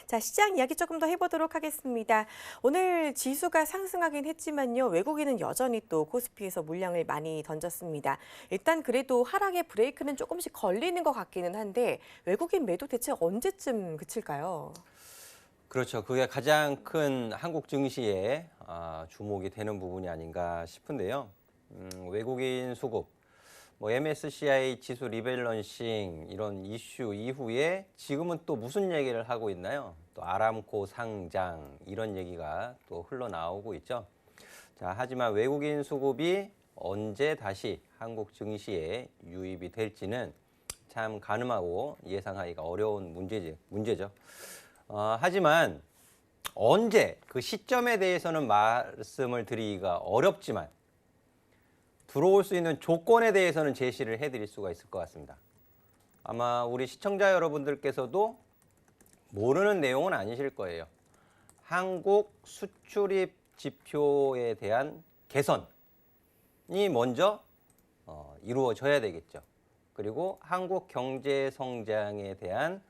자, 시장 이야기 조금 더 해보도록 하겠습니다. 오늘 지수가 상승하긴 했지만요. 외국인은 여전히 또 코스피에서 물량을 많이 던졌습니다. 일단 그래도 하락의 브레이크는 조금씩 걸리는 것 같기는 한데 외국인 매도 대체 언제쯤 그칠까요? 그렇죠. 그게 가장 큰 한국 증시에 주목이 되는 부분이 아닌가 싶은데요. 외국인 수급, MSCI 지수 리밸런싱 이런 이슈 이후에 지금은 또 무슨 얘기를 하고 있나요? 또 아람코 상장 이런 얘기가 또 흘러나오고 있죠. 자, 하지만 외국인 수급이 언제 다시 한국 증시에 유입이 될지는 참 가늠하고 예상하기가 어려운 문제죠. 하지만 언제 그 시점에 대해서는 말씀을 드리기가 어렵지만 들어올 수 있는 조건에 대해서는 제시를 해드릴 수가 있을 것 같습니다. 아마 우리 시청자 여러분들께서도 모르는 내용은 아니실 거예요. 한국 수출입 지표에 대한 개선이 먼저 이루어져야 되겠죠. 그리고 한국 경제 성장에 대한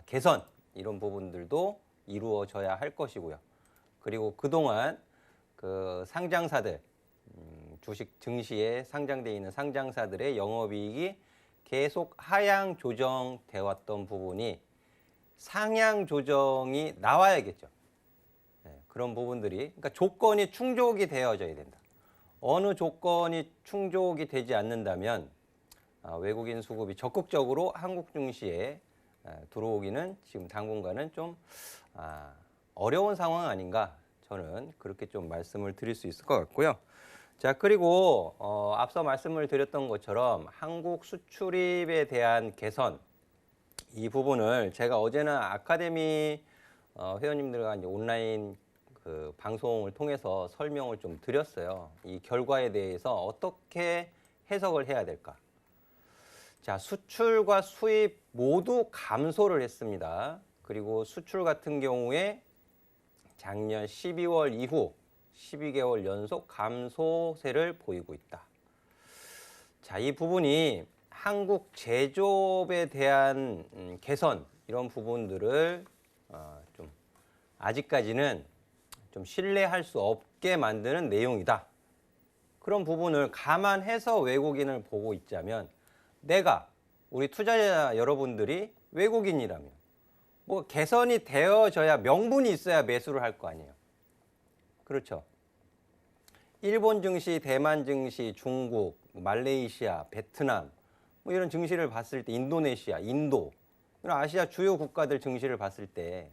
개선 이런 부분들도 이루어져야 할 것이고요. 그리고 그동안 그 상장사들 주식 증시에 상장되어 있는 상장사들의 영업이익이 계속 하향 조정돼 왔던 부분이 상향 조정이 나와야겠죠. 그런 부분들이 그러니까 조건이 충족이 되어져야 된다. 어느 조건이 충족이 되지 않는다면 외국인 수급이 적극적으로 한국 증시에 들어오기는 지금 당분간은 좀 어려운 상황 아닌가 저는 그렇게 좀 말씀을 드릴 수 있을 것 같고요. 자, 그리고 앞서 말씀을 드렸던 것처럼 한국 수출입에 대한 개선 이 부분을 제가 어제는 아카데미 회원님들과 이제 온라인 그 방송을 통해서 설명을 좀 드렸어요. 이 결과에 대해서 어떻게 해석을 해야 될까? 자, 수출과 수입 모두 감소를 했습니다. 그리고 수출 같은 경우에 작년 12월 이후 12개월 연속 감소세를 보이고 있다. 자, 이 부분이 한국 제조업에 대한 개선 이런 부분들을 좀 아직까지는 좀 신뢰할 수 없게 만드는 내용이다. 그런 부분을 감안해서 외국인을 보고 있자면 내가 우리 투자자 여러분들이 외국인이라면 개선이 되어져야 명분이 있어야 매수를 할 거 아니에요. 그렇죠. 일본 증시, 대만 증시, 중국, 말레이시아, 베트남 이런 증시를 봤을 때 인도네시아, 인도 이런 아시아 주요 국가들 증시를 봤을 때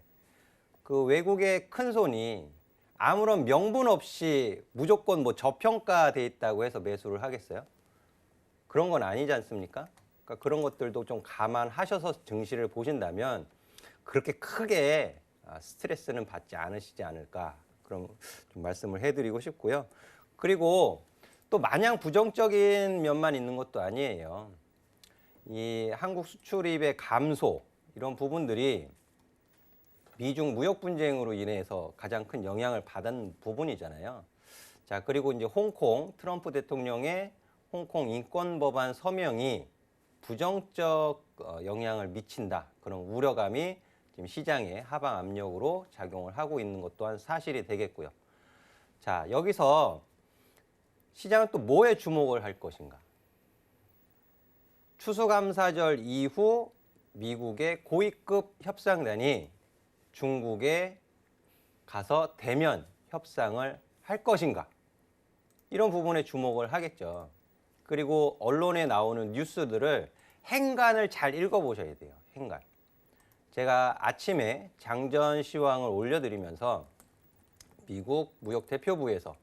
그 외국의 큰 손이 아무런 명분 없이 무조건 저평가돼 있다고 해서 매수를 하겠어요? 그런 건 아니지 않습니까? 그러니까 그런 것들도 좀 감안하셔서 증시를 보신다면 그렇게 크게 스트레스는 받지 않으시지 않을까 그런 좀 말씀을 해드리고 싶고요. 그리고 또 마냥 부정적인 면만 있는 것도 아니에요. 이 한국 수출입의 감소 이런 부분들이 미중 무역 분쟁으로 인해서 가장 큰 영향을 받은 부분이잖아요. 자, 그리고 이제 홍콩 트럼프 대통령의 홍콩 인권 법안 서명이 부정적 영향을 미친다. 그런 우려감이 지금 시장의 하방 압력으로 작용을 하고 있는 것 또한 사실이 되겠고요. 자, 여기서 시장은 또 뭐에 주목을 할 것인가? 추수감사절 이후 미국의 고위급 협상단이 중국에 가서 대면 협상을 할 것인가? 이런 부분에 주목을 하겠죠. 그리고 언론에 나오는 뉴스들을 행간을 잘 읽어보셔야 돼요. 행간. 제가 아침에 장전 시황을 올려드리면서 미국 무역대표부에서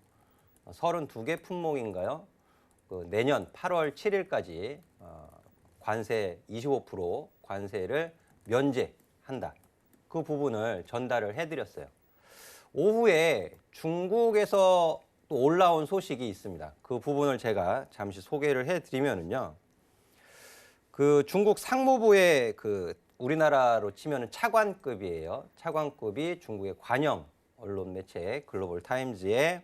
32개 품목인가요? 내년 8월 7일까지 관세 25% 관세를 면제한다. 그 부분을 전달을 해드렸어요. 오후에 중국에서 또 올라온 소식이 있습니다. 그 부분을 제가 잠시 소개를 해드리면은요. 그 중국 상무부의 그 우리나라로 치면은 차관급이에요. 차관급이 중국의 관영 언론 매체 글로벌 타임즈에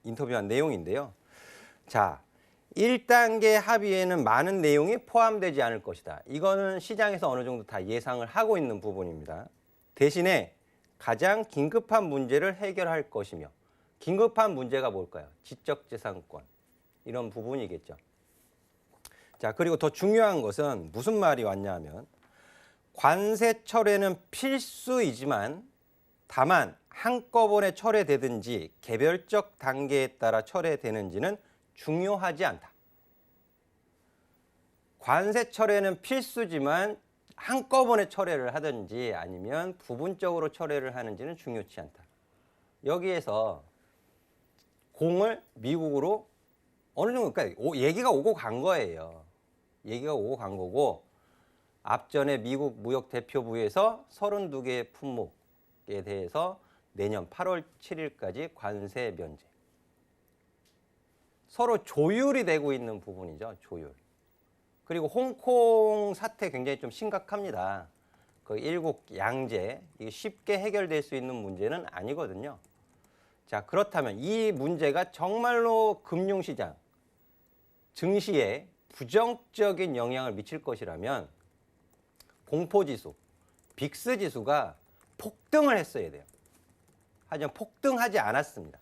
인터뷰한 내용인데요. 자, 1단계 합의에는 많은 내용이 포함되지 않을 것이다. 이거는 시장에서 어느 정도 다 예상을 하고 있는 부분입니다. 대신에 가장 긴급한 문제를 해결할 것이며 긴급한 문제가 뭘까요? 지적재산권 이런 부분이겠죠. 자, 그리고 더 중요한 것은 무슨 말이 왔냐 하면 관세 철회는 필수이지만 다만 한꺼번에 철회되든지 개별적 단계에 따라 철회되는지는 중요하지 않다. 관세 철회는 필수지만 한꺼번에 철회를 하든지 아니면 부분적으로 철회를 하는지는 중요치 않다. 여기에서 공을 미국으로 어느 정도 그러니까 얘기가 오고 간 거예요. 얘기가 오고 간 거고 앞전에 미국 무역대표부에서 32개의 품목에 대해서 내년 8월 7일까지 관세 면제. 서로 조율이 되고 있는 부분이죠. 조율. 그리고 홍콩 사태 굉장히 좀 심각합니다. 그 일국 양제 이게 쉽게 해결될 수 있는 문제는 아니거든요. 자, 그렇다면 이 문제가 정말로 금융시장, 증시에 부정적인 영향을 미칠 것이라면 공포지수, 빅스지수가 폭등을 했어야 돼요. 하지만 폭등하지 않았습니다.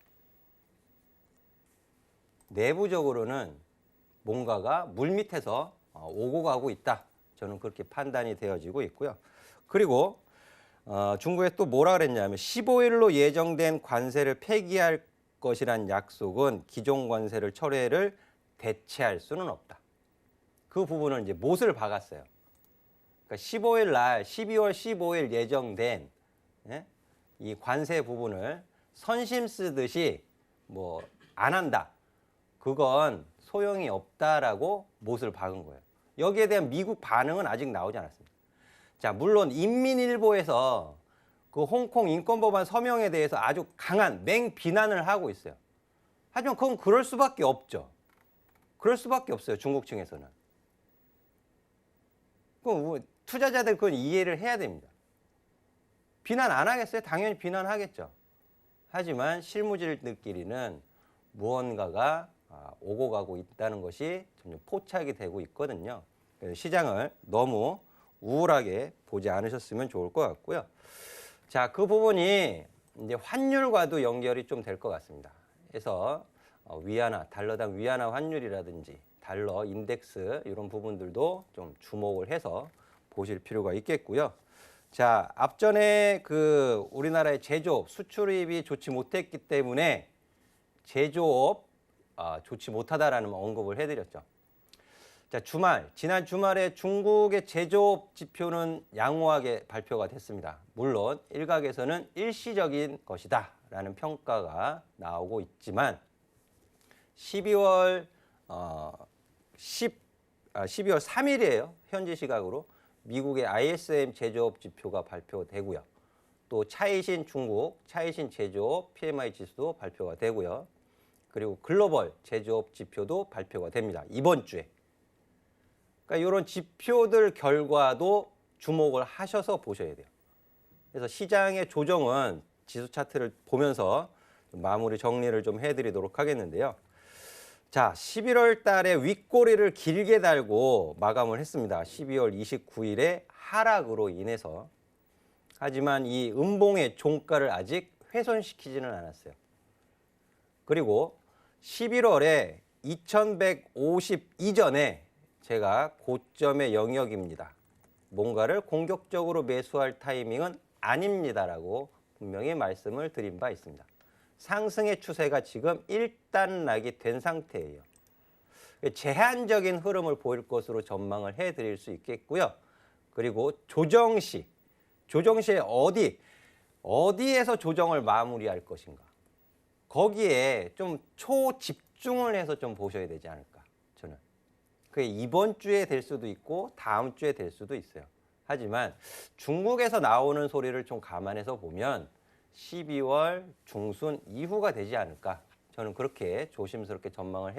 내부적으로는 뭔가가 물밑에서 오고 가고 있다. 저는 그렇게 판단이 되어지고 있고요. 그리고 중국에 또 뭐라 그랬냐면 15일로 예정된 관세를 폐기할 것이란 약속은 기존 관세를 철회를 대체할 수는 없다. 그 부분을 이제 못을 박았어요. 그러니까 15일 날 12월 15일 예정된 이 관세 부분을 선심 쓰듯이 뭐 안 한다. 그건 소용이 없다라고 못을 박은 거예요. 여기에 대한 미국 반응은 아직 나오지 않았습니다. 자, 물론 인민일보에서 그 홍콩 인권법안 서명에 대해서 아주 강한 맹비난을 하고 있어요. 하지만 그건 그럴 수밖에 없죠. 그럴 수밖에 없어요. 중국 층에서는. 그럼 투자자들 그건 이해를 해야 됩니다. 비난 안 하겠어요? 당연히 비난하겠죠. 하지만 실무진들끼리는 무언가가 오고 가고 있다는 것이 점점 포착이 되고 있거든요. 그래서 시장을 너무 우울하게 보지 않으셨으면 좋을 것 같고요. 자, 그 부분이 이제 환율과도 연결이 좀 될 것 같습니다. 그래서 위안화, 달러당 위안화 환율이라든지 달러 인덱스 이런 부분들도 좀 주목을 해서 보실 필요가 있겠고요. 자, 앞전에 그 우리나라의 제조업 수출입이 좋지 못했기 때문에 제조업 좋지 못하다라는 언급을 해드렸죠. 자, 지난 주말에 중국의 제조업 지표는 양호하게 발표가 됐습니다. 물론 일각에서는 일시적인 것이다라는 평가가 나오고 있지만 12월 3일이에요. 현지 시각으로 미국의 ISM 제조업 지표가 발표되고요. 또 차이신 중국, 차이신 제조업 PMI 지수도 발표가 되고요. 그리고 글로벌 제조업 지표도 발표가 됩니다. 이번 주에. 그러니까 이런 지표들 결과도 주목을 하셔서 보셔야 돼요. 그래서 시장의 조정은 지수 차트를 보면서 마무리 정리를 좀 해드리도록 하겠는데요. 자, 11월 달에 윗꼬리를 길게 달고 마감을 했습니다. 12월 29일에 하락으로 인해서. 하지만 이 음봉의 종가를 아직 훼손시키지는 않았어요. 그리고 11월에 2150 이전에 제가 고점의 영역입니다. 뭔가를 공격적으로 매수할 타이밍은 아닙니다라고 분명히 말씀을 드린 바 있습니다. 상승의 추세가 지금 일단락이 된 상태예요. 제한적인 흐름을 보일 것으로 전망을 해드릴 수 있겠고요. 그리고 조정 시에 어디에서 조정을 마무리할 것인가. 거기에 좀 초집중을 해서 좀 보셔야 되지 않을까, 저는. 그게 이번 주에 될 수도 있고 다음 주에 될 수도 있어요. 하지만 중국에서 나오는 소리를 좀 감안해서 보면 12월 중순 이후가 되지 않을까, 저는 그렇게 조심스럽게 전망을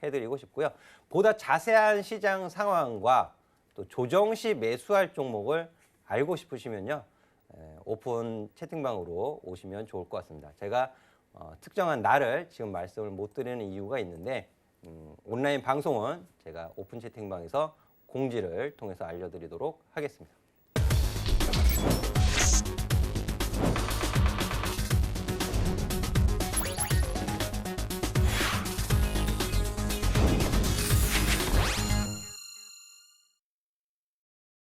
해드리고 싶고요. 보다 자세한 시장 상황과 또 조정 시 매수할 종목을 알고 싶으시면요, 오픈 채팅방으로 오시면 좋을 것 같습니다. 제가 특정한 날을 지금 말씀을 못 드리는 이유가 있는데 온라인 방송은 제가 오픈 채팅방에서 공지를 통해서 알려드리도록 하겠습니다.